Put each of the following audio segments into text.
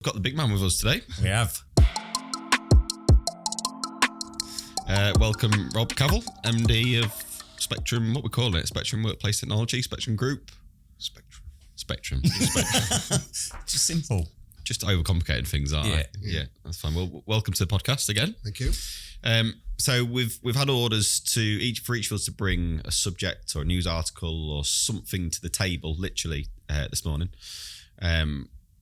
Got the big man with us today. We have. Welcome, Rob Cavill, MD of Spectrum. What we calling it? Spectrum Workplace Technology, Spectrum Group. Spectrum. Just simple. Just overcomplicating things, aren't I? Yeah, that's fine. Well, welcome to the podcast again. Thank you. So we've had orders for each of us to bring a subject or a news article or something to the table, literally this morning.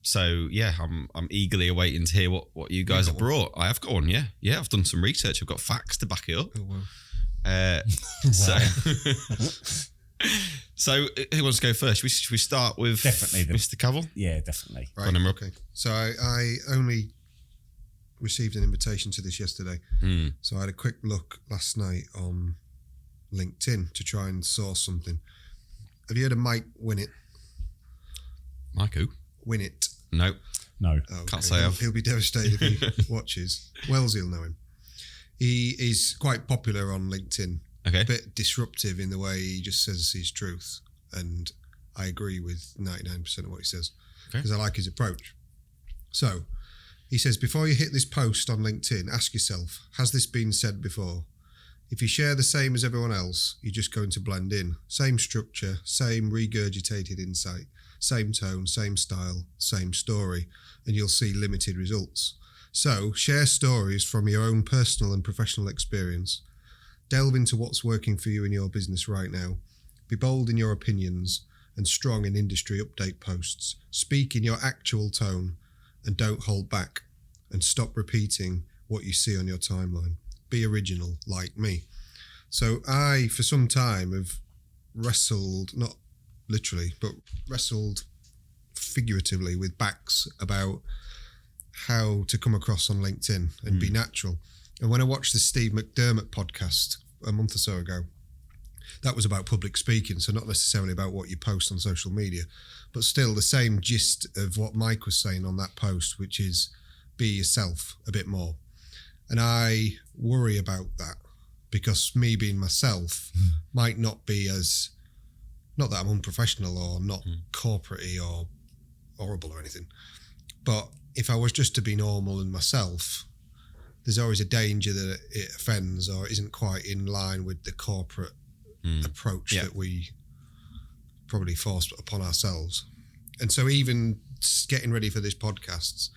So yeah, I'm eagerly awaiting to hear what you guys have brought. I have got one, yeah. I've done some research. I've got facts to back it up. Oh, wow. So who wants to go first? Should we start with Definitely Mr. Cavill? Yeah, definitely. Right. Okay. So I only received an invitation to this yesterday. So I had a quick look last night on LinkedIn to try and source something. Have you heard of Mike Winnet? Mike who? Winnet. No. No. Oh, Can't say I've. He'll be devastated if he watches. Wellesley will know him. He is quite popular on LinkedIn. Okay. A bit disruptive in the way he just says his truth. And I agree with 99% of what he says because I like his approach. So he says, before you hit this post on LinkedIn, ask yourself, has this been said before? If you share the same as everyone else, you're just going to blend in. Same structure, same regurgitated insight, same tone, same style, same story, and you'll see limited results. So share stories from your own personal and professional experience. Delve into what's working for you in your business right now. Be bold in your opinions and strong in industry update posts. Speak in your actual tone and don't hold back. And stop repeating what you see on your timeline. Be original, like me. So I, for some time, have wrestled, not literally, but wrestled figuratively with backs about how to come across on LinkedIn and be natural. And when I watched the Steve McDermott podcast a month or so ago, that was about public speaking, so not necessarily about what you post on social media, but still the same gist of what Mike was saying on that post, which is be yourself a bit more. And I worry about that because me being myself might not be as, not that I'm unprofessional or not corporate-y or horrible or anything, but if I was just to be normal and myself, there's always a danger that it offends or isn't quite in line with the corporate approach that we probably force upon ourselves. And so even getting ready for this podcast,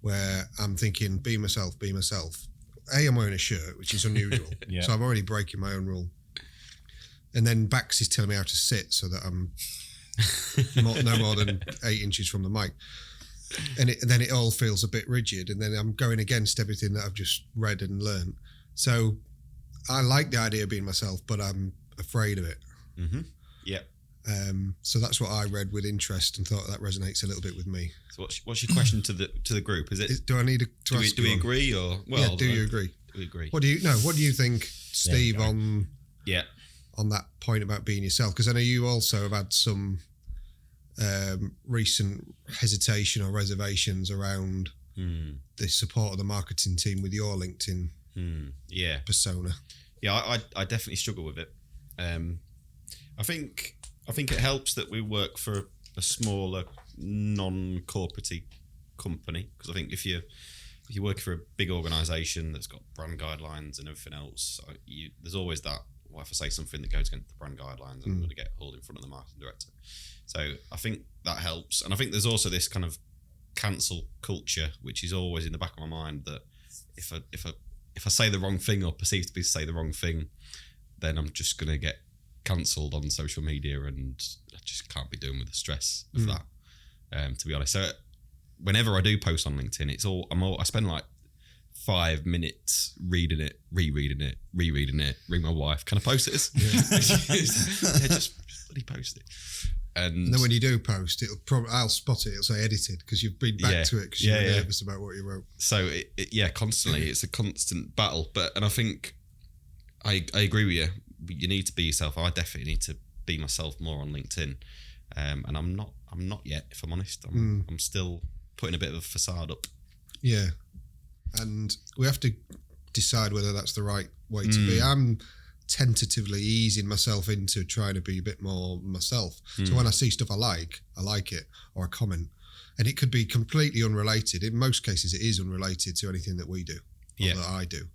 where I'm thinking, be myself. I'm wearing a shirt, which is unusual. So I'm already breaking my own rule. And then Bax is telling me how to sit so that I'm no more than 8 inches from the mic. And then it all feels a bit rigid, and then I'm going against everything that I've just read and learned. So I like the idea of being myself, but I'm afraid of it. Yeah. So that's what I read with interest and thought that resonates a little bit with me. So what's your question to the group? Is it? Do I need to ask? Do we agree or? Well, do you agree? Do we agree? What do you think, Steve, on that point about being yourself? Because I know you also have had some recent hesitation or reservations around the support of the marketing team with your LinkedIn persona. Yeah, I definitely struggle with it. I think it helps that we work for a smaller, non-corporate company, because I think if you work for a big organisation that's got brand guidelines and everything else, there's always that. Well, if I say something that goes against the brand guidelines, I'm going to get hauled in front of the marketing director. So I think that helps, and I think there's also this kind of cancel culture, which is always in the back of my mind, that if I say the wrong thing or perceive to say the wrong thing, then I'm just going to get cancelled on social media, and I just can't be doing with the stress of that. To be honest, so whenever I do post on LinkedIn, I spend like 5 minutes reading it, rereading it, ring my wife, can I post this? Just bloody post it. And then when you do post, I'll spot it. It'll say edited because you've been back to it because you're nervous about what you wrote. So constantly, it's a constant battle. And I think I agree with you. You need to be yourself. I definitely need to be myself more on LinkedIn, and I'm not yet. If I'm honest, I'm still putting a bit of a facade up. Yeah, and we have to decide whether that's the right way to be. I'm tentatively easing myself into trying to be a bit more myself. So when I see stuff I like it, or I comment, And it could be completely unrelated. In most cases, it is unrelated to anything that we do or that I do.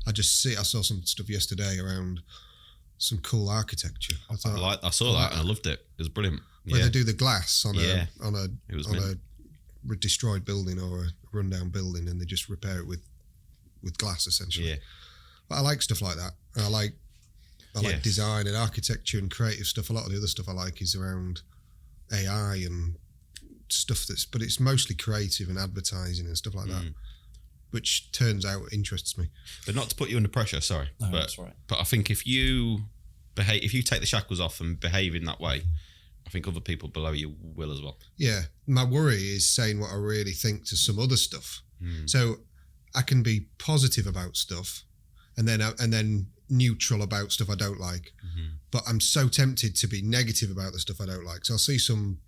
I saw some stuff yesterday around some cool architecture. I saw that and I loved it. It was brilliant. Where they do the glass on a destroyed building or a rundown building, and they just repair it with glass essentially. Yeah. But I like stuff like that. I like design and architecture and creative stuff. A lot of the other stuff I like is around AI and stuff but it's mostly creative and advertising and stuff like that, which turns out interests me. But not to put you under pressure, sorry. No, that's right. But I think if you take the shackles off and behave in that way, I think other people below you will as well. Yeah. My worry is saying what I really think to some other stuff. So I can be positive about stuff and then neutral about stuff I don't like. But I'm so tempted to be negative about the stuff I don't like. So I'll see some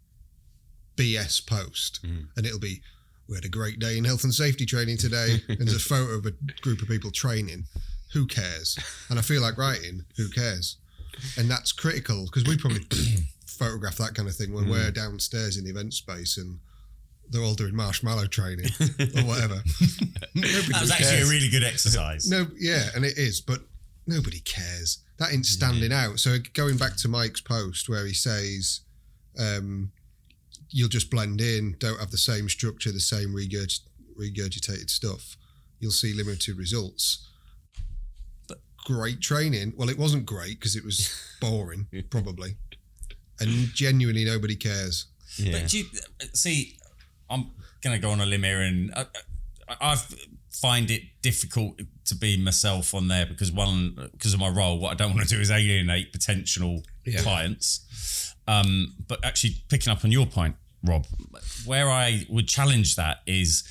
BS post and it'll be, we had a great day in health and safety training today, and there's a photo of a group of people training. Who cares? And I feel like writing, who cares? And that's critical, because we probably photograph that kind of thing when we're downstairs in the event space and they're all doing marshmallow training or whatever. That was actually a really good exercise. And it is, but nobody cares. That ain't standing out. So going back to Mike's post where he says, you'll just blend in, don't have the same structure, the same regurgitated stuff. You'll see limited results. But great training. Well, it wasn't great because it was boring, probably. And genuinely nobody cares. Yeah. But I'm going to go on a limb here, and I find it difficult to be myself on there because of my role. What I don't want to do is alienate potential clients. But actually picking up on your point, Rob, where I would challenge that is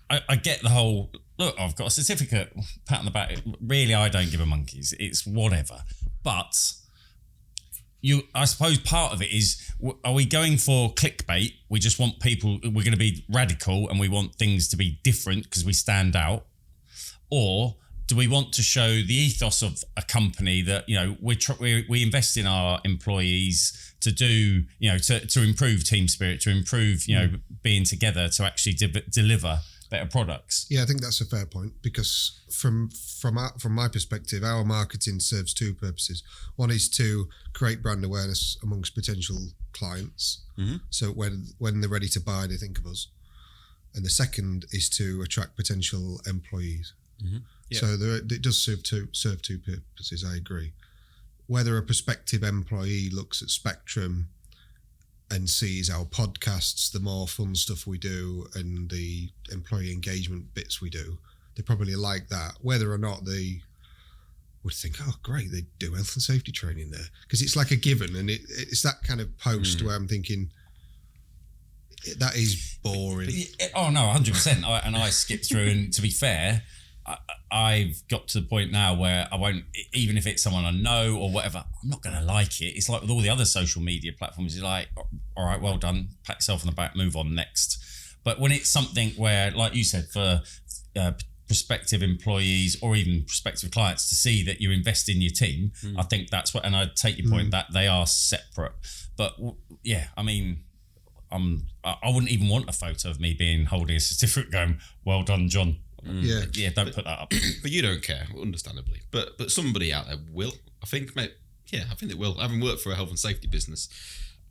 I get the whole, look, I've got a certificate, pat on the back. Really, I don't give a monkeys. It's whatever. But I suppose part of it is, are we going for clickbait? We just want people, we're going to be radical and we want things to be different because we stand out. Or do we want to show the ethos of a company that, we invest in our employees to do, to improve team spirit, to improve, being together to actually deliver better products? Yeah, I think that's a fair point, because from my perspective, our marketing serves two purposes. One is to create brand awareness amongst potential clients, so when they're ready to buy, they think of us. And the second is to attract potential employees. So it does serve two purposes. I agree. Whether a prospective employee looks at Spectrum and sees our podcasts, the more fun stuff we do, and the employee engagement bits we do, they probably like that. Whether or not they would think, oh, great, they do health and safety training there. Because it's like a given, and it's that kind of post where I'm thinking, that is boring. Oh, no, 100%. And I skip through, and to be fair, I've got to the point now where I won't, even if it's someone I know or whatever, I'm not going to like it. It's like with all the other social media platforms, you're like, all right, well done, pat yourself on the back, move on next. But when it's something where, like you said, for prospective employees or even prospective clients to see that you invest in your team, I think that's what, and I take your point that they are separate. But yeah, I mean, I wouldn't even want a photo of me holding a certificate going, well done, John. Yeah, don't put that up. But you don't care, understandably. But somebody out there will. I think they will. Having worked for a health and safety business,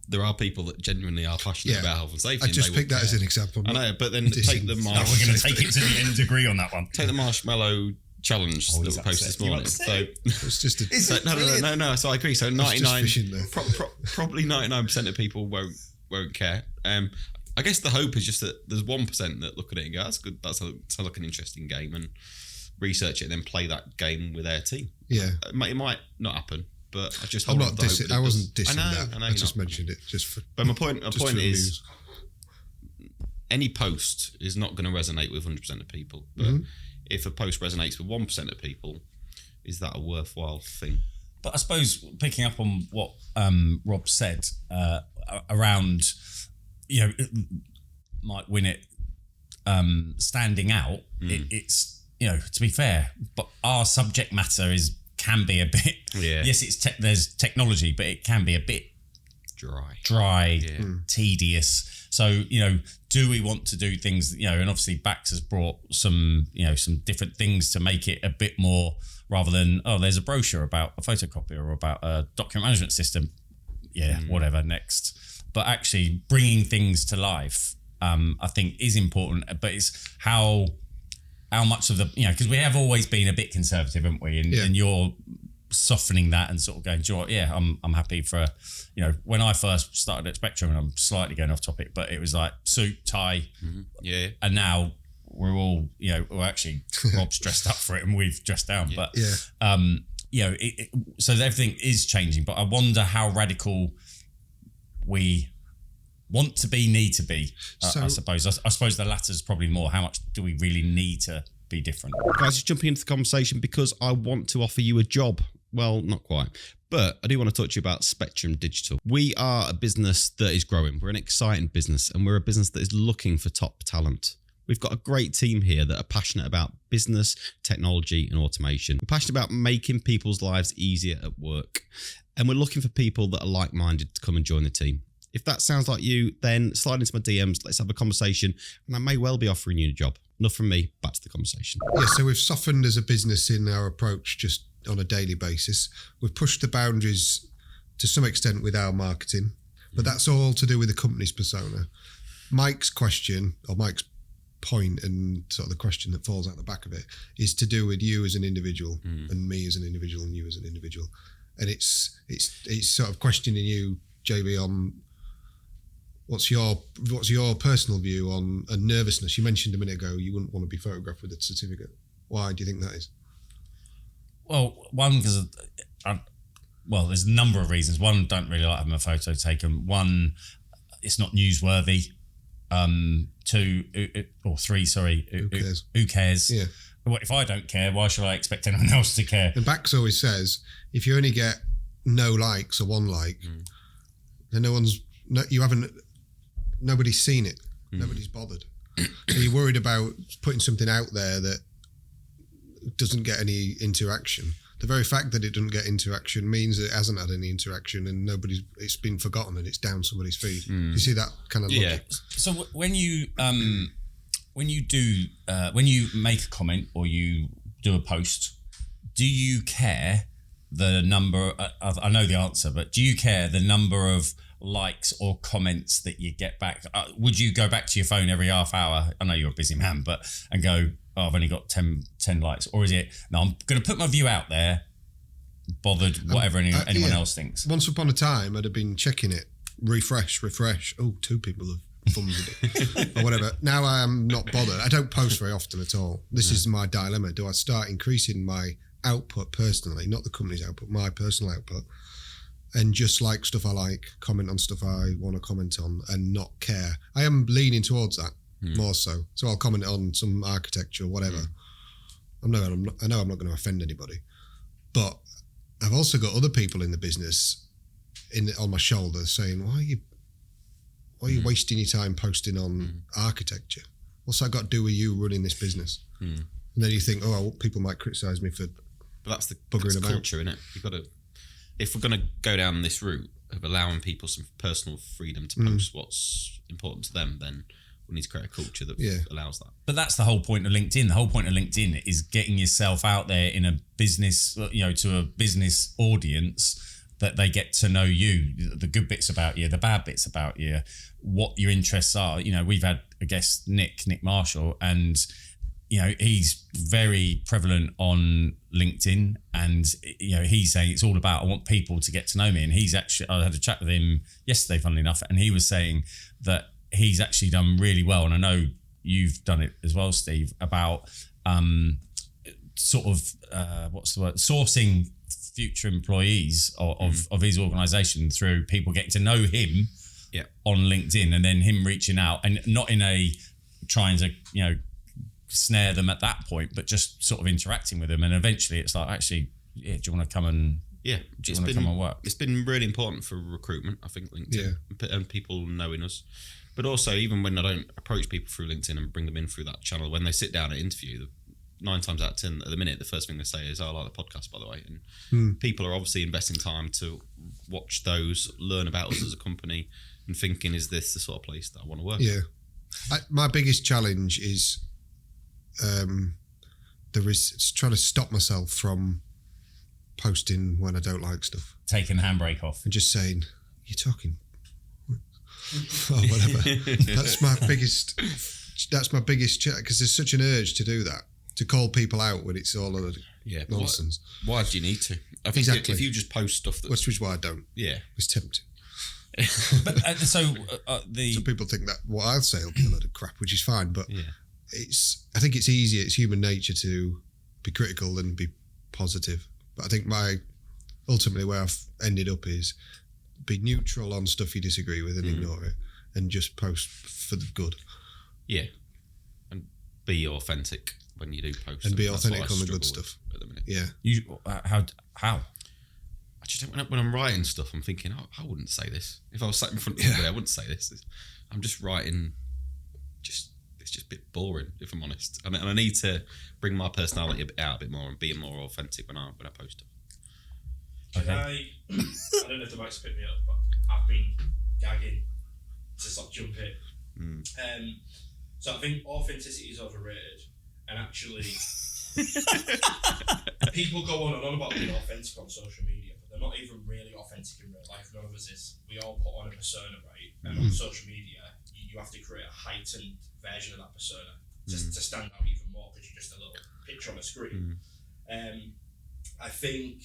there are people that genuinely are passionate about health and safety. I just picked that as an example. I know, but then take the we're going to take it to the nth degree on that one. Take the marshmallow challenge that was posted this morning. So it's just no. So I agree. So 99, probably 99% of people won't care. I guess the hope is just that there's 1% that look at it and go, that's good, that sounds like an interesting game, and research it and then play that game with their team. Yeah. It might not happen, but I just I wasn't dissing that. I just mentioned it But my point is, any post is not going to resonate with 100% of people. But if a post resonates with 1% of people, is that a worthwhile thing? But I suppose picking up on what Rob said around, Mike Winnet standing out, it's, to be fair, but our subject matter can be a bit, yes, there's technology, but it can be a bit dry, tedious. So, do we want to do things, and obviously Bax has brought some different things to make it a bit more, rather than, there's a brochure about a photocopier or about a document management system. Yeah, whatever, next. But actually bringing things to life, I think is important, but it's how much of the, because we have always been a bit conservative, haven't we? And you're softening that and sort of going, I'm happy for, when I first started at Spectrum, and I'm slightly going off topic, but it was like suit, tie. And now we're all, we're actually, Rob's dressed up for it and we've dressed down. But, so everything is changing, but I wonder how radical we want to be, need to be, I suppose. I suppose the latter is probably more. How much do we really need to be different? Guys, just jumping into the conversation because I want to offer you a job. Well, not quite. But I do want to talk to you about Spectrum Digital. We are a business that is growing. We're an exciting business, and we're a business that is looking for top talent. We've got a great team here that are passionate about business, technology, and automation. We're passionate about making people's lives easier at work. And we're looking for people that are like-minded to come and join the team. If that sounds like you, then slide into my DMs, let's have a conversation, and I may well be offering you a job. Enough from me, back to the conversation. Yeah, so we've softened as a business in our approach just on a daily basis. We've pushed the boundaries to some extent with our marketing, but that's all to do with the company's persona. Mike's question, or Mike's point, and sort of the question that falls out the back of it, is to do with you as an individual, and me as an individual, and you as an individual. And it's sort of questioning you, JB, on what's your personal view on a nervousness. You mentioned a minute ago you wouldn't want to be photographed with a certificate. Why do you think that is? Well, one, because there's a number of reasons. One, don't really like having a photo taken. One, it's not newsworthy. Two, or three, sorry. Who cares? Yeah. Well, if I don't care, why should I expect anyone else to care? And Bax always says, if you only get no likes or one like, then nobody's seen it. Nobody's bothered. So you're worried about putting something out there that doesn't get any interaction. The very fact that it doesn't get interaction means it hasn't had any interaction, and it's been forgotten and it's down somebody's feed. Do you see that kind of logic? So when you make a comment or you do a post, do you care the number of, I know the answer, but do you care the number of likes or comments that you get back? Would you go back to your phone every half hour? I know you're a busy man, and go, I've only got 10 likes. Or is it, no, I'm going to put my view out there, bothered whatever anyone else thinks? Once upon a time, I'd have been checking it, refresh. Oh, 2 people have thumbed it or whatever. Now I am not bothered. I don't post very often at all. This is my dilemma. Do I start increasing my output personally, not the company's output, my personal output, and just like stuff I like, comment on stuff I want to comment on, and not care? I am leaning towards that more so. So I'll comment on some architecture or whatever. I know I'm not going to offend anybody, but I've also got other people in the business on my shoulder saying, why are you wasting your time posting on architecture? What's that got to do with you running this business? And then you think, people might criticise me for but that's the buggering about. Culture, isn't it? You've got to, if we're going to go down this route of allowing people some personal freedom to post what's important to them, then we need to create a culture that allows that. But that's the whole point of LinkedIn. The whole point of LinkedIn is getting yourself out there in a business, to a business audience, that they get to know you, the good bits about you, the bad bits about you, what your interests are. We've had a guest, Nick Marshall, and he's very prevalent on LinkedIn, and he's saying it's all about, I want people to get to know me. And I had a chat with him yesterday, funnily enough, and he was saying that he's actually done really well, and I know you've done it as well, Steve, about sourcing future employees of his organisation through people getting to know him on LinkedIn, and then him reaching out, and not in a trying to snare them at that point, but just sort of interacting with them, and eventually it's like, actually, do you want to come and come and work? It's been really important for recruitment, I think, LinkedIn, and people knowing us. But also, even when I don't approach people through LinkedIn and bring them in through that channel, when they sit down at interview, 9 times out of 10 at the minute, the first thing they say is, I like the podcast, by the way. And people are obviously investing time to watch those, learn about us as a company, and thinking, is this the sort of place that I want to work? Yeah. My biggest challenge is trying to stop myself from posting when I don't like stuff. Taking the handbrake off. And just saying, you're talking... or whatever. That's my biggest because there's such an urge to do that, to call people out when it's all nonsense. Why do you need to? I think Exactly. if you just post stuff that... Which is why I don't. Yeah. It's tempting. But Some people think that what I'll say will be a load of crap, which is fine, but I think it's easier, it's human nature to be critical than be positive. But I think ultimately where I've ended up is be neutral on stuff you disagree with and ignore it, and just post for the good. Yeah. And be authentic when you do post. And be That's what authentic I on the good struggle stuff. with at the minute. Yeah. How? I just don't, when I'm writing stuff, I'm thinking, I wouldn't say this. If I was sat in front of somebody, I wouldn't say this. I'm just writing, it's just a bit boring, if I'm honest. And I need to bring my personality out a bit more and be more authentic when I post it. Okay. I don't know if the mic's picked me up, but I've been gagging to stop jumping. So I think authenticity is overrated, and actually people go on and on about being authentic on social media, but they're not even really authentic in real life. None of us is. We all put on a persona, right? And on social media, you have to create a heightened version of that persona to stand out even more, because you're just a little picture on a screen. I think,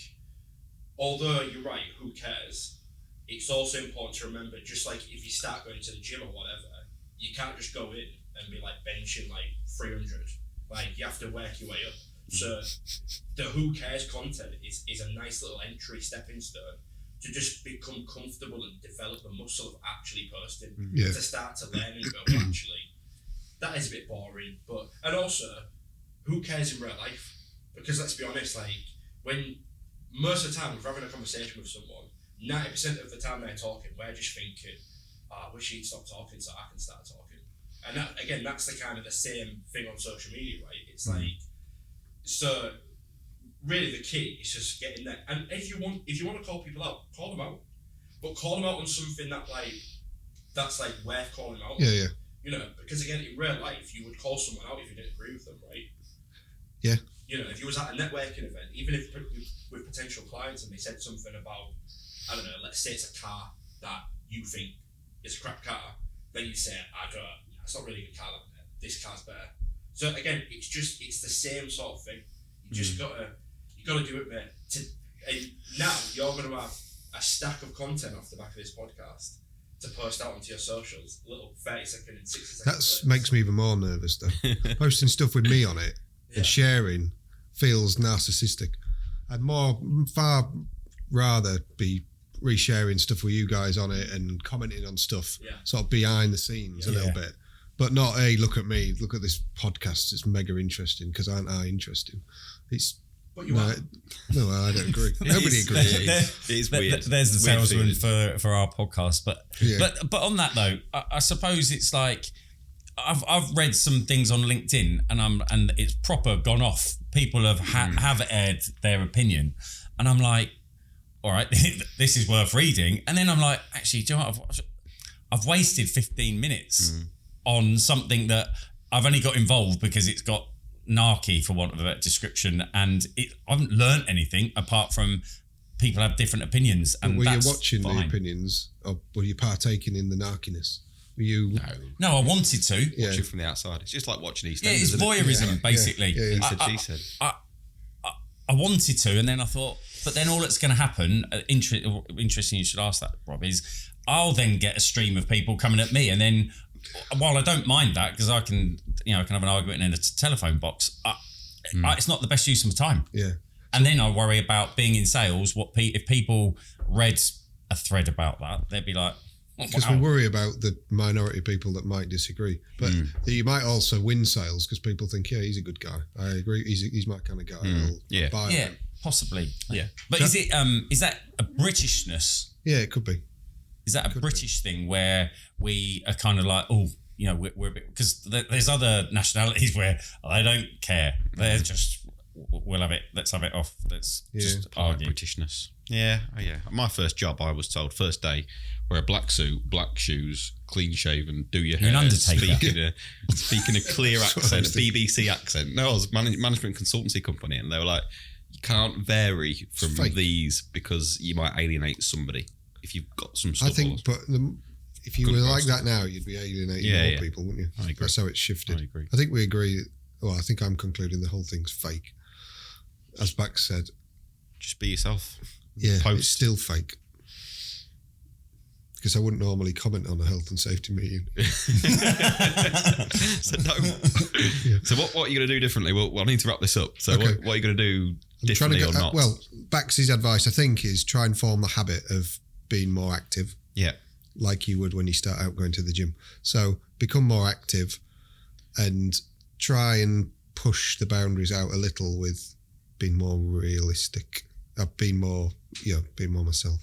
although you're right, who cares? It's also important to remember, just like if you start going to the gym or whatever, you can't just go in and be like benching like 300. Like, you have to work your way up. So the who cares content is a nice little entry stepping stone to just become comfortable and develop the muscle of actually posting. Yeah. To start to learn and go, well, actually, that is a bit boring. And also, who cares in real life? Because let's be honest, like, when most of the time, if we're having a conversation with someone, 90% of the time they're talking, we're just thinking, I wish he'd stop talking so I can start talking. And that, again, that's the kind of the same thing on social media, right? It's like, so really the key is just getting there. And if you want to call people out, call them out. But call them out on something that's worth calling out. Yeah, yeah. You know, because again, in real life, you would call someone out if you didn't agree with them, right? Yeah. You know, if you was at a networking event, even if with potential clients and they said something about, I don't know, let's say it's a car that you think is a crap car, then you say, it's not really a good car, this car's better. So again, it's the same sort of thing. You just gotta do it, mate. And now you're gonna have a stack of content off the back of this podcast to post out onto your socials, little 30-second and 60-second That makes me even more nervous though. Posting stuff with me on it and sharing feels narcissistic. I'd far rather be resharing stuff with you guys on it and commenting on stuff sort of behind the scenes a little bit, but not, hey, look at me, look at this podcast, it's mega interesting, because aren't I interesting? But you are. No, I don't agree. Nobody agrees. It is weird. There's the Weird salesman feeling. for our podcast, but on that though, I suppose it's like I've read some things on LinkedIn and it's proper gone off. People have aired their opinion, and I'm like, all right, this is worth reading. And then I'm like, actually, do you know what? I've wasted 15 minutes on something that I've only got involved because it's got narky, for want of a better description, and I haven't learnt anything apart from people have different opinions. And were you that's watching fine. the opinions, or were you partaking in the narkiness? Were you? No, I wanted to. Yeah. Watch it from the outside. It's just like watching EastEnders. Yeah, it's isn't it? voyeurism, basically. Yeah. He said, she said. I wanted to, and then I thought, but then all that's going to happen, interesting you should ask that, Rob, is I'll then get a stream of people coming at me, and then while I don't mind that, because I can have an argument in a telephone box, it's not the best use of my time. Yeah. And then I worry about being in sales, if people read a thread about that, they'd be like, Because we worry about the minority of people that might disagree, but you might also win sales because people think, yeah, he's a good guy. I agree, he's my kind of guy. I'll buy yeah, him. possibly. Yeah, but is that a Britishness? Yeah, it could be. Is that a British thing where we are kind of like, we're a bit, because there's other nationalities where they don't care. They're just we'll have it. Let's have it off. Let's just argue. Britishness. Yeah, oh yeah. My first job, I was told, first day, wear a black suit, black shoes, clean shaven, do your hair. You're an undertaker. Speaking a clear accent, a BBC accent. No, I was management consultancy company, and they were like, you can't vary from these because you might alienate somebody if you've got some stuff. I think, but if you were like that now, you'd be alienating more people, wouldn't you? I agree. That's how it's shifted. I agree. I think we agree. Well, I think I'm concluding the whole thing's fake. As Bax said, just be yourself. Yeah, Post. It's still fake. Because I wouldn't normally comment on a health and safety meeting. So don't. Yeah. So what are you going to do differently? Well, I need to wrap this up. So okay. what are you going to do differently or not? Well, Bax's advice, I think, is try and form the habit of being more active. Yeah. Like you would when you start out going to the gym. So become more active and try and push the boundaries out a little with being more realistic. Being more myself.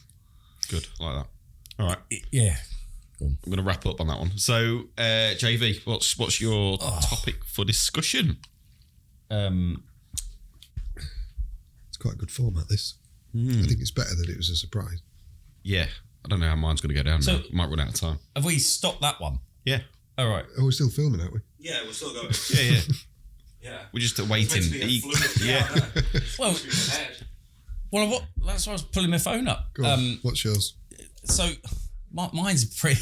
Good, I like that. All right. Yeah. Cool. I'm going to wrap up on that one. So, JV, what's your topic for discussion? It's quite a good format, this. I think it's better that it was a surprise. Yeah. I don't know how mine's going to go down now. Might run out of time. Have we stopped that one? Yeah. All right. Oh, we're still filming, aren't we? Yeah, we're still going. Yeah. Yeah. We're just waiting. Well, that's why I was pulling my phone up. Go on. What's yours? So mine's pretty.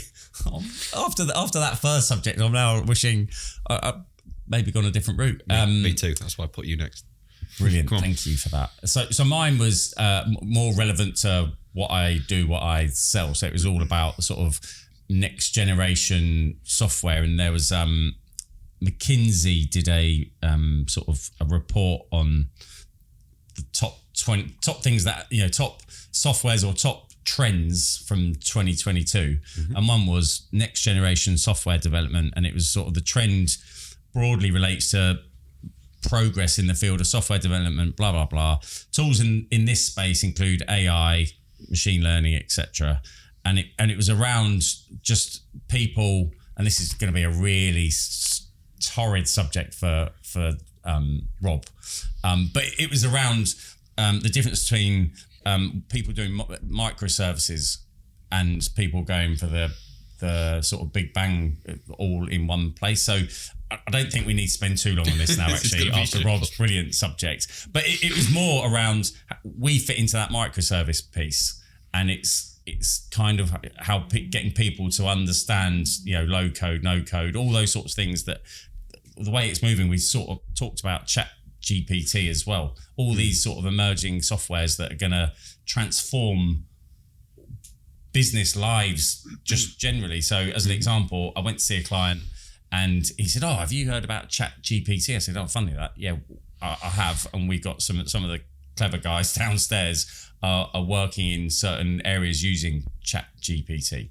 After that first subject, I'm now wishing I've maybe gone a different route. Me too. That's why I put you next. Brilliant. Thank you for that. So mine was more relevant to what I do, what I sell. So it was all about sort of next generation software, and there was McKinsey did a sort of a report on the top things that top softwares or top trends from 2022, and one was next generation software development, and it was sort of the trend broadly relates to progress in the field of software development, blah blah blah. Tools in this space include AI, machine learning, etc. And it was around just people, and this is going to be a really torrid subject for Rob, but it was around the difference between people doing microservices and people going for the sort of big bang all in one place. So I don't think we need to spend too long on this now, actually, after Rob's brilliant subject. But it was more around we fit into that microservice piece, and it's kind of how getting people to understand, low code, no code, all those sorts of things. That the way it's moving, we sort of talked about Chat GPT as well. All these sort of emerging softwares that are going to transform business lives just generally. So as an example, I went to see a client and he said, "Oh, have you heard about Chat GPT?" I said, "Oh, funny that. Yeah, I have." And we got some of the clever guys downstairs are working in certain areas using Chat GPT.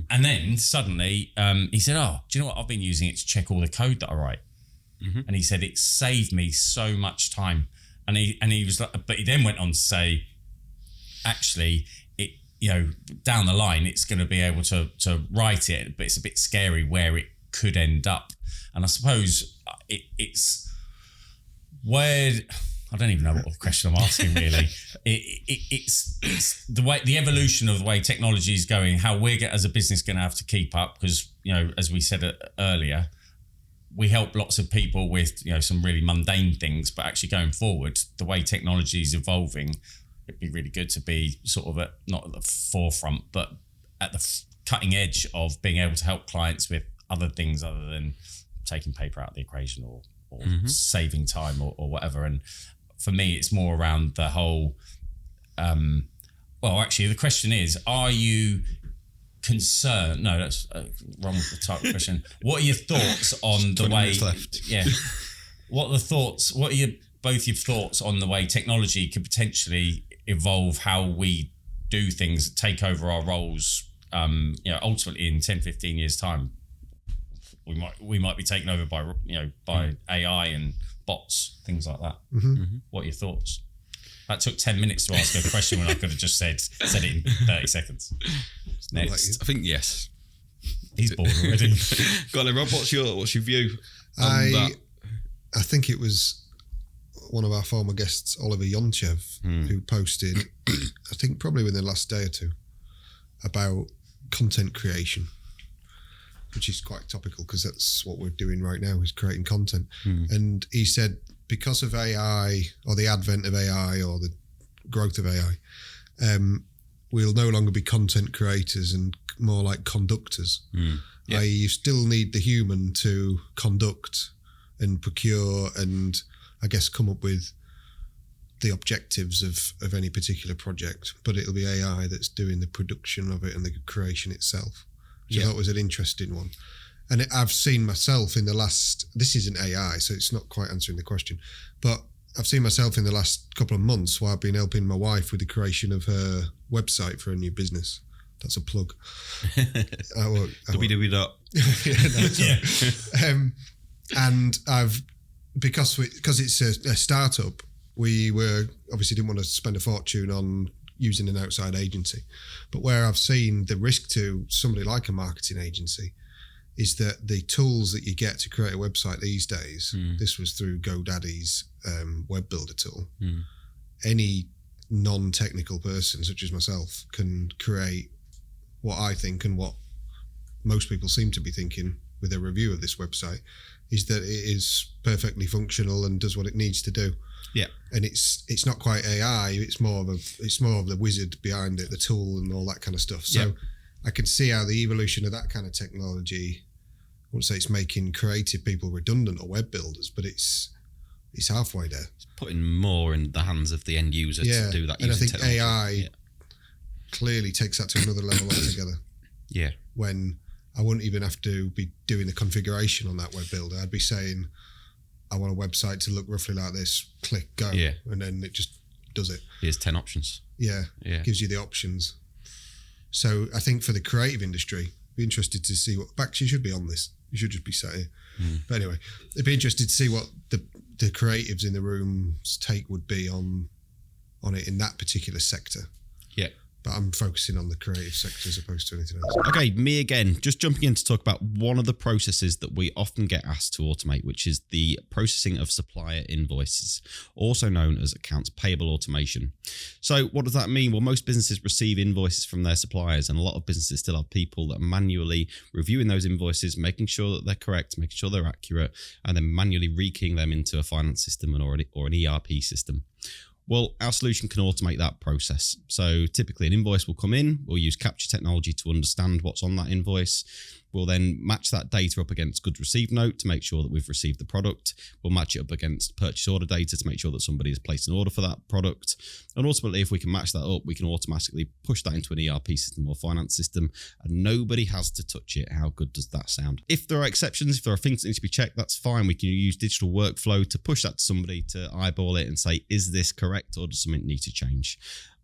And then suddenly he said, "Oh, do you know what? I've been using it to check all the code that I write." And he said, "It saved me so much time." And he was like, but he then went on to say, actually, it, down the line, it's going to be able to write it, but it's a bit scary where it could end up. And I suppose it's where, I don't even know what question I'm asking really. It's the way, the evolution of the way technology is going, how we're as a business going to have to keep up, because, as we said earlier, we help lots of people with, some really mundane things, but actually going forward, the way technology is evolving, it'd be really good to be sort of not at the forefront, but at the cutting edge of being able to help clients with other things other than taking paper out of the equation or saving time or whatever. And for me, it's more around the whole, well, actually, the question is, are you concerned? No, that's wrong type of question. What are your thoughts on the way? Left. Yeah. What are both your thoughts on the way technology could potentially evolve how we do things, take over our roles? Ultimately in 10, 15 years time, we might be taken over by AI and bots, things like that. What are your thoughts? That took 10 minutes to ask a question when I could have just said it in 30 seconds. Next. I think yes. He's bored already. Go on then, Rob, what's your view on I that? think it was one of our former guests, Oliver Yonchev, who posted, I think probably within the last day or two, about content creation, which is quite topical because that's what we're doing right now, is creating content. And he said, because of AI, or the advent of AI, or the growth of AI, we'll no longer be content creators and more like conductors. I.e., you still need the human to conduct and procure and, I guess, come up with the objectives of any particular project, but it'll be AI that's doing the production of it and the creation itself, which I thought was an interesting one. And I've seen myself in the last, this isn't AI, so it's not quite answering the question, but I've seen myself in the last couple of months while I've been helping my wife with the creation of her website for a new business. That's a plug. www. And I've, because it's a startup, we were obviously didn't want to spend a fortune on using an outside agency. But where I've seen the risk to somebody like a marketing agency is that the tools that you get to create a website these days, this was through GoDaddy's web builder tool, any non-technical person such as myself can create what I think and what most people seem to be thinking with a review of this website, is that it is perfectly functional and does what it needs to do. Yeah, and it's not quite AI. It's more of the wizard behind it, the tool and all that kind of stuff. So I can see how the evolution of that kind of technology, I wouldn't say it's making creative people redundant or web builders, but it's halfway there. It's putting more in the hands of the end user to do that. And I think technology. AI clearly takes that to another level altogether. Yeah, when I wouldn't even have to be doing the configuration on that web builder. I'd be saying, I want a website to look roughly like this, click go, and then it just does it. Here's 10 options. Yeah, gives you the options. So I think for the creative industry, be interested to see what, you should be on this. You should just be sat here. But anyway, it'd be interested to see what the creatives in the room's take would be on it in that particular sector. Yeah. But I'm focusing on the creative sector as opposed to anything else. Okay, me again, just jumping in to talk about one of the processes that we often get asked to automate, which is the processing of supplier invoices, also known as accounts payable automation. So what does that mean? Well, most businesses receive invoices from their suppliers, and a lot of businesses still have people that are manually reviewing those invoices, making sure that they're correct, making sure they're accurate, and then manually rekeying them into a finance system or an ERP system. Well, our solution can automate that process. So typically an invoice will come in, we'll use capture technology to understand what's on that invoice. We'll then match that data up against goods received note to make sure that we've received the product. We'll match it up against purchase order data to make sure that somebody has placed an order for that product. And ultimately, if we can match that up, we can automatically push that into an ERP system or finance system, and nobody has to touch it. How good does that sound? If there are exceptions, if there are things that need to be checked, that's fine. We can use digital workflow to push that to somebody to eyeball it and say, is this correct or does something need to change?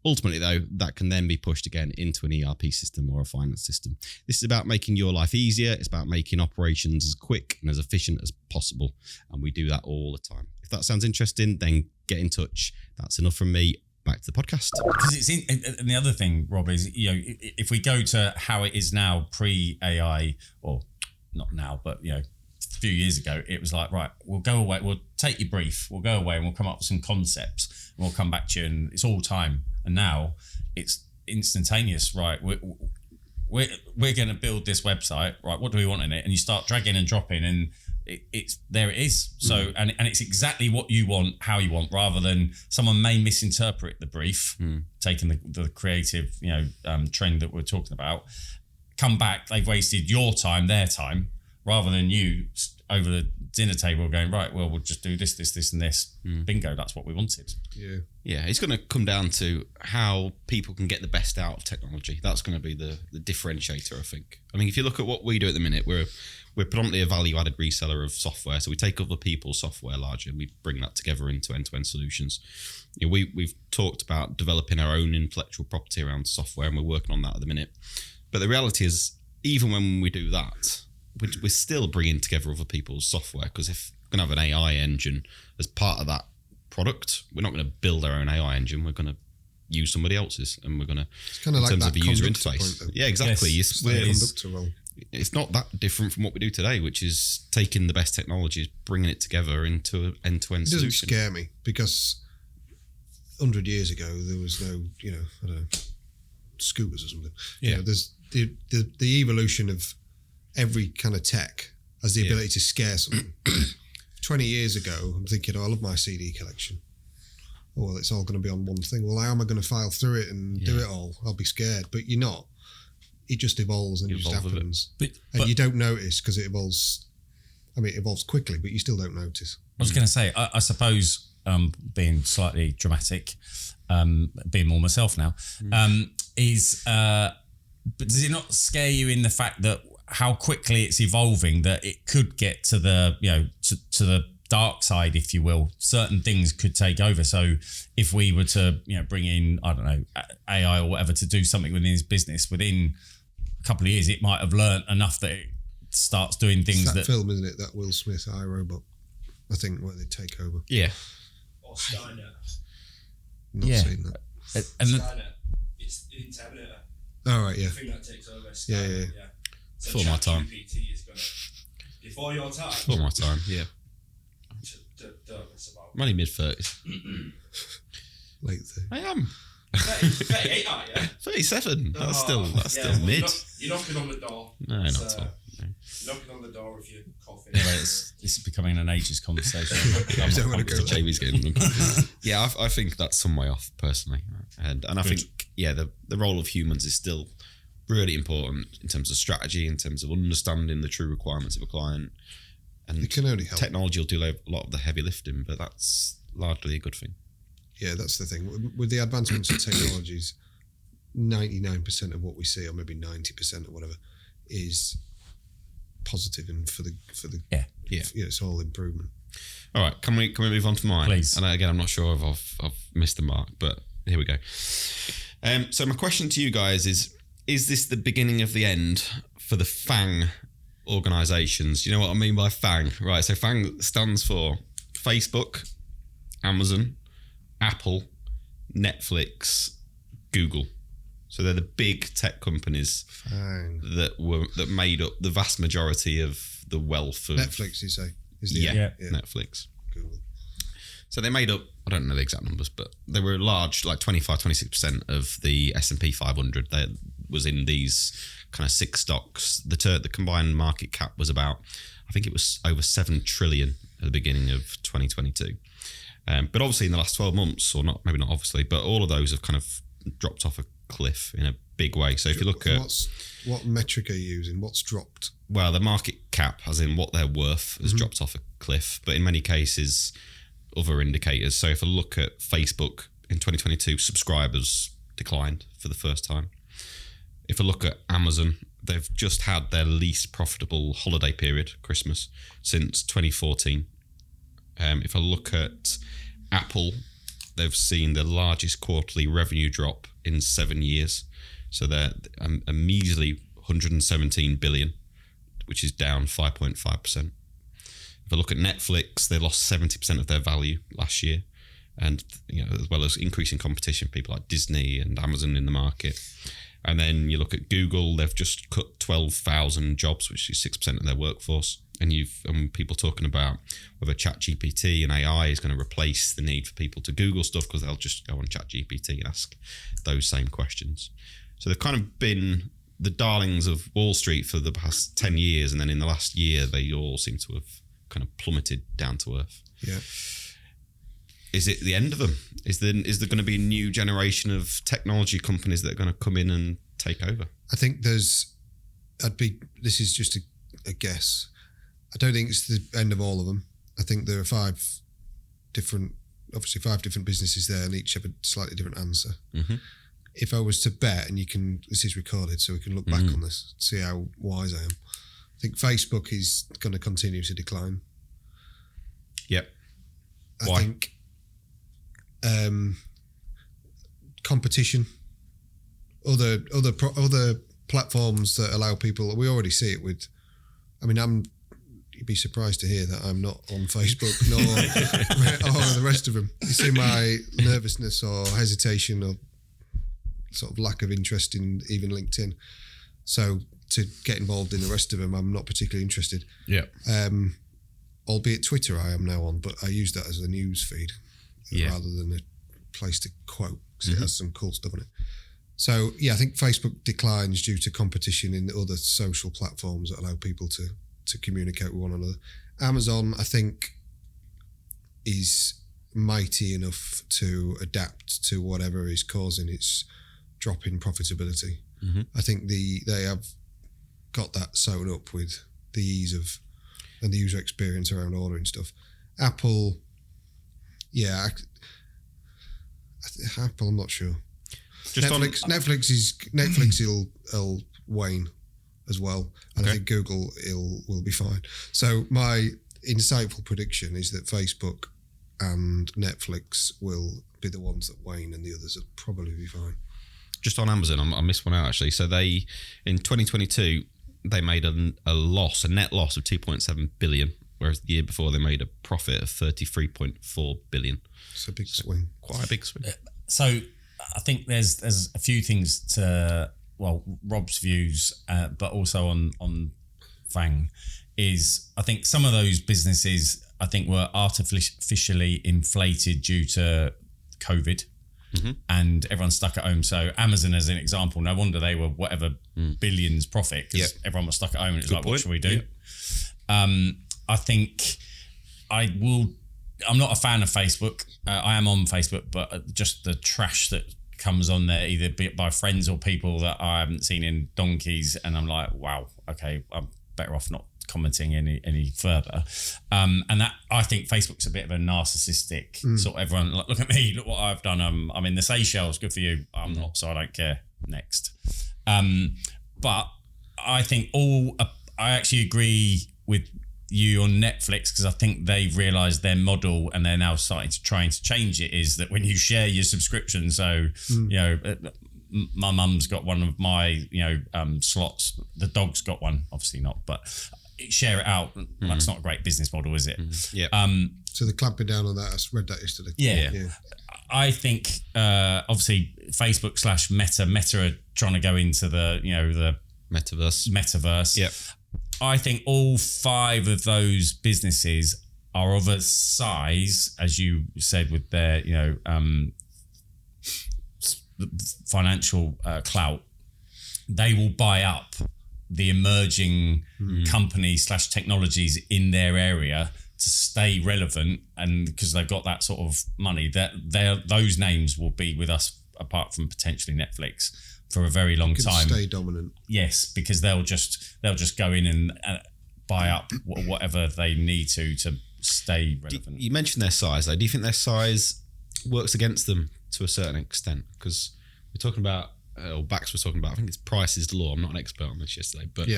Ultimately, though, that can then be pushed again into an ERP system or a finance system. This is about making your life easier. It's about making operations as quick and as efficient as possible. And we do that all the time. If that sounds interesting, then get in touch. That's enough from me. Back to the podcast. Because and the other thing, Rob, is, if we go to how it is now pre-AI, or not now, but, a few years ago, it was like, right, we'll go away, we'll take your brief, we'll go away and we'll come up with some concepts and we'll come back to you, and it's all time. And now it's instantaneous, right? We're going to build this website, right? What do we want in it? And you start dragging and dropping, and it's there. It is. So and it's exactly what you want, how you want, rather than someone may misinterpret the brief, taking the creative, trend that we're talking about. Come back, they've wasted your time, their time, rather than you over the dinner table going, right, well, we'll just do this, and this. Bingo, that's what we wanted. Yeah, it's going to come down to how people can get the best out of technology. That's going to be the differentiator, I think. I mean, if you look at what we do at the minute, we're predominantly a value-added reseller of software. So we take other people's software largely and we bring that together into end-to-end solutions. We've talked about developing our own intellectual property around software, and we're working on that at the minute. But the reality is, even when we do that, we're still bringing together other people's software, because if we're going to have an AI engine as part of that product, we're not going to build our own AI engine. We're going to use somebody else's, and we're going to, it's kind of like terms that of the user conductor interface. Point, yeah, exactly. conductor role. it's not that different from what we do today, which is taking the best technologies, bringing it together into an end-to-end It doesn't solution. scare me because 100 years ago there was no, I don't know, scooters or something. Yeah. There's the evolution of every kind of tech has the ability to scare something. 20 years ago, I'm thinking, I love my CD collection. Oh, well, it's all going to be on one thing. Well, how am I going to file through it and do it all? I'll be scared. But you're not. It just evolves and it just happens. But you don't notice because it evolves. I mean, it evolves quickly, but you still don't notice. I was going to say, I suppose, being slightly dramatic, being more myself now, but does it not scare you in the fact that how quickly it's evolving, that it could get to the, to the dark side, if you will? Certain things could take over. So if we were to, bring in, I don't know, AI or whatever to do something within his business, within a couple of years, it might have learnt enough that it starts doing things It's that that film, isn't it? That Will Smith iRobot, I think, where they take over. Yeah. Or Skynet. Not seen that. and Skynet. It's in Terminator. Oh, right, yeah. I think that takes over. Yeah, Skynet, yeah. So Before my time. ChatGPT is going to before your time. Before my time, yeah. Don't mess about. I'm only mid-30s. Late thing. I am. 38, aren't you? 37. That's still well, mid. You're knocking on the door. No, not at all. No. Knocking on the door with your coffee. anyway, this is becoming an ages conversation. I'm don't not wanna go comfortable. JB's getting them. Yeah, I think that's some way off personally, and I Good. think the role of humans is still really important in terms of strategy, in terms of understanding the true requirements of a client, and It can only help. technology will do a lot of the heavy lifting, but that's largely a good thing. Yeah, that's the thing. With the advancements of technologies, 99% of what we see, or maybe 90% or whatever, is positive and for the Yeah. it's all improvement. All right, can we move on to mine? Please. And again, I'm not sure if I've missed the mark, but here we go. So my question to you guys is this the beginning of the end for the FAANG organisations? You know what I mean by FAANG? Right, so FAANG stands for Facebook, Amazon, Apple, Netflix, Google. So they're the big tech companies Fine. that made up the vast majority of the wealth of Netflix, you say? Is the Yeah, yeah. Netflix. Google. So they made up, I don't know the exact numbers, but they were large, like 25, 26% of the S&P 500. That was in these kind of six stocks. The combined market cap was about, I think it was over 7 trillion at the beginning of 2022. But obviously in the last 12 months, or not, maybe not obviously, but all of those have kind of dropped off a cliff in a big way. So if you look at, What metric are you using? What's dropped? well, the market cap, as in what they're worth, has dropped off a cliff. But in many cases, other indicators. So if I look at Facebook in 2022, subscribers declined for the first time. If I look at Amazon, they've just had their least profitable holiday period, Christmas, since 2014. If I look at Apple, they've seen the largest quarterly revenue drop in 7 years. So they're a measly 117 billion, which is down 5.5%. If I look at Netflix, they lost 70% of their value last year. And as well as increasing competition, people like Disney and Amazon in the market. And then you look at Google, they've just cut 12,000 jobs, which is 6% of their workforce. And people talking about whether ChatGPT and AI is going to replace the need for people to Google stuff, because they'll just go on ChatGPT and ask those same questions. So they've kind of been the darlings of Wall Street for the past 10 years. And then in the last year, they all seem to have kind of plummeted down to earth. Yeah. Is it the end of them? Is there going to be a new generation of technology companies that are going to come in and take over? I think this is just a guess. I don't think it's the end of all of them. I think there are five different businesses there, and each have a slightly different answer. Mm-hmm. If I was to bet, and this is recorded, so we can look back on this, see how wise I am. I think Facebook is going to continue to decline. Yep. I Why? think competition, other platforms that allow people. We already see it with. I mean, you'd be surprised to hear that I'm not on Facebook nor the rest of them. You see my nervousness or hesitation or sort of lack of interest in even LinkedIn. So to get involved in the rest of them, I'm not particularly interested. Yeah. Albeit Twitter I am now on, but I use that as a news feed rather than a place to quote, because it has some cool stuff on it. So, yeah, I think Facebook declines due to competition in the other social platforms that allow people to communicate with one another. Amazon, I think, is mighty enough to adapt to whatever is causing its drop in profitability. I think they have got that sewn up with the ease of and the user experience around ordering stuff. Apple, Apple, I'm not sure. Just Netflix will wane as well, and I think Google will be fine. So my insightful prediction is that Facebook and Netflix will be the ones that wane, and the others will probably be fine. Just on Amazon, I missed one out actually. So they, in 2022, they made a net loss of 2.7 billion, whereas the year before they made a profit of 33.4 billion. It's a big swing. Quite a big swing. So I think there's a few things to, well, Rob's views, but also on FAANG is, I think some of those businesses I think were artificially inflated due to COVID. And everyone's stuck at home. So Amazon, as an example, no wonder they were whatever billions profit, because everyone was stuck at home and it's like, what should we do? I think I'm not a fan of Facebook. I am on Facebook, but just the trash that comes on there, either by friends or people that I haven't seen in donkeys, and I'm like, wow, okay, I'm better off not commenting any further. And that, I think Facebook's a bit of a narcissistic sort of, everyone, like, look at me, look what I've done. I'm in the Seychelles, good for you. I'm not, so I don't care. Next. But I think I actually agree with you on Netflix, because I think they've realised their model, and they're now trying to change it, is that when you share your subscription, so you know, my mum's got one of my slots, the dog's got one, obviously not, but share it out. That's not a great business model, is it? So they're clamping down on that. I read that yesterday. Yeah. I think obviously Facebook / Meta are trying to go into the metaverse. Yep. I think all 5 of those businesses are of a size, as you said, with their financial clout. They will buy up the emerging companies / technologies in their area to stay relevant, and because they've got that sort of money, that those names will be with us, apart from potentially Netflix, for a very long time. Stay dominant. Yes, because they'll just go in and buy up whatever they need to stay relevant. You mentioned their size, though. Do you think their size works against them to a certain extent? Because we're talking about, or Bax was talking about, I think it's price is law. I'm not an expert on this yesterday, but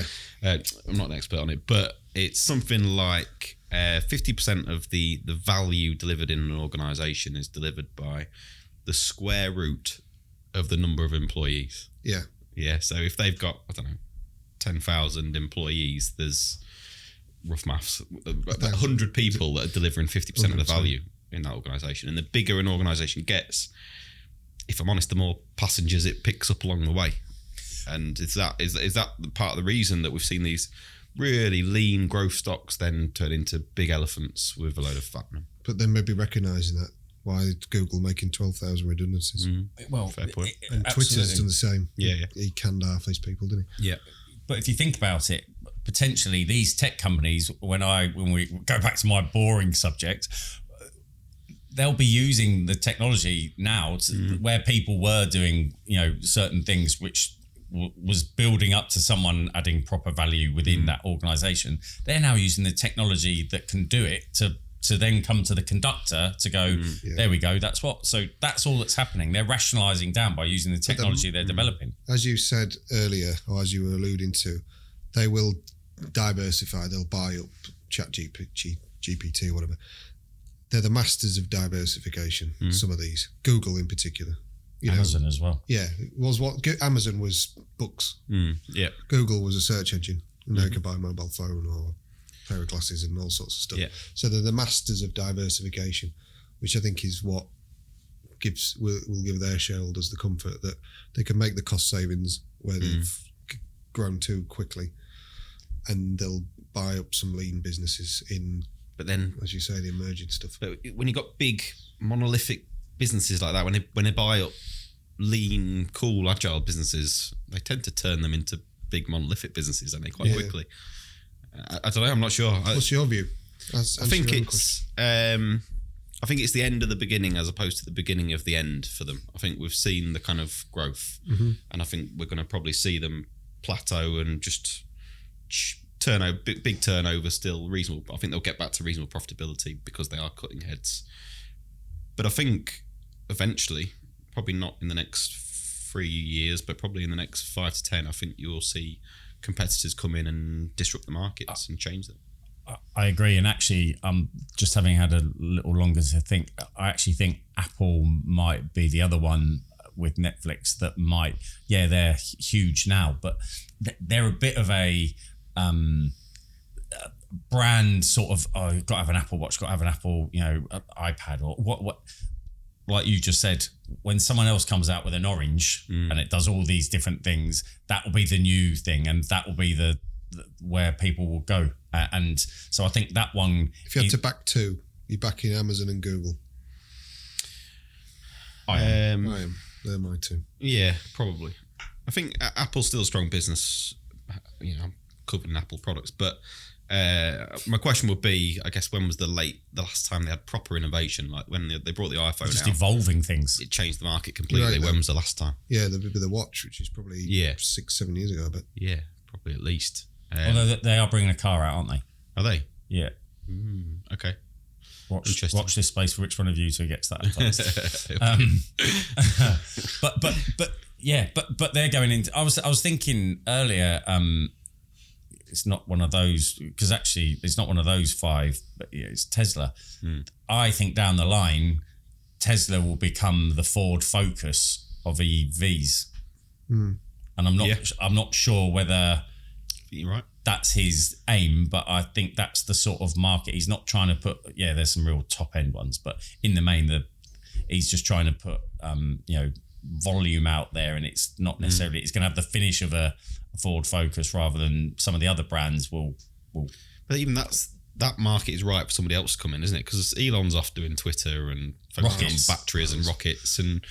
I'm not an expert on it. But it's something like 50% of the value delivered in an organisation is delivered by the square root of the number of employees. Yeah. So if they've got, 10,000 employees, there's, rough maths, 100 people that are delivering 50% of the value in that organisation. And the bigger an organisation gets, if I'm honest, the more passengers it picks up along the way. And is that part of the reason that we've seen these really lean growth stocks then turn into big elephants with a load of fat in them? But then maybe recognising that, why Google making 12,000 redundancies? Well, fair point. And Twitter's done the same. Yeah. He canned half these people, didn't he? Yeah. But if you think about it, potentially these tech companies, when we go back to my boring subject, they'll be using the technology now where people were doing, certain things which was building up to someone adding proper value within that organisation. They're now using the technology that can do it to then come to the conductor to go, there we go, that's what. So that's all that's happening. They're rationalising down by using the technology they're developing. As you said earlier, or as you were alluding to, they will diversify. They'll buy up ChatGPT, whatever. They're the masters of diversification, some of these. Google in particular. Amazon as well. Yeah. Amazon was books. Yeah. Google was a search engine. And now you can buy a mobile phone or a pair of glasses and all sorts of stuff. Yeah. So they're the masters of diversification, which I think is what will give their shareholders the comfort that they can make the cost savings where they've grown too quickly, and they'll buy up some lean businesses in. But then, as you say, the emerging stuff. But when you've got big monolithic businesses like that, when they buy up lean, cool, agile businesses, they tend to turn them into big monolithic businesses, and they quite quickly. I don't know. I'm not sure. What's your view? I think it's. I think it's the end of the beginning as opposed to the beginning of the end for them. I think we've seen the kind of growth, and I think we're going to probably see them plateau and just turnover, big turnover, still reasonable. I think they'll get back to reasonable profitability because they are cutting heads. But I think eventually, probably not in the next 3 years, but probably in the next 5 to 10, I think you will see competitors come in and disrupt the markets and change them. I agree, and actually, just having had a little longer to think, I actually think Apple might be the other one with Netflix that might. Yeah, they're huge now, but they're a bit of a brand sort of. Oh, you've got to have an Apple Watch, got to have an Apple, iPad, or what. Like you just said, when someone else comes out with an orange and it does all these different things, that will be the new thing, and that will be the where people will go. And so I think that one. If you had to back two, you're backing Amazon and Google. I am. They're my two. Yeah, probably. I think Apple's still a strong business. I'm covering Apple products, but my question would be, I guess, when was the last time they had proper innovation? Like when they brought the iPhone just out, evolving things. It changed the market completely. Right, when was the last time? Yeah, the watch, which is probably 6-7 years ago, I bet. Yeah, probably at least. Although they are bringing a car out, aren't they? Are they? Yeah. Okay. Watch this space for which one of you two gets that first. but they're going into. I was thinking earlier. It's not one of those, because actually it's not one of those 5, but it's Tesla. I think down the line, Tesla will become the Ford Focus of EVs, and I'm not sure whether. You're right. That's his aim, but I think that's the sort of market he's not trying to put. Yeah, there's some real top end ones, but in the main, he's just trying to put volume out there, and it's not necessarily. It's going to have the finish of a Ford Focus rather than some of the other brands will. But even that market is right for somebody else to come in, isn't it? Because Elon's off doing Twitter and focusing on batteries and rockets, and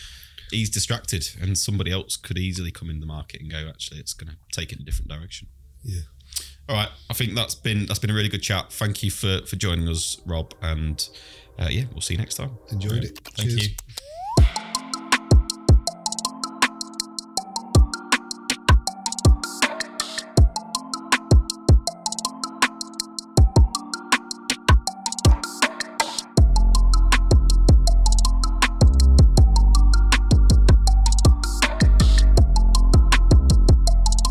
he's distracted, and somebody else could easily come in the market and go, actually, it's going to take it in a different direction. Yeah. All right. I think that's been a really good chat. Thank you for joining us, Rob, and we'll see you next time. Enjoyed it. Thank you.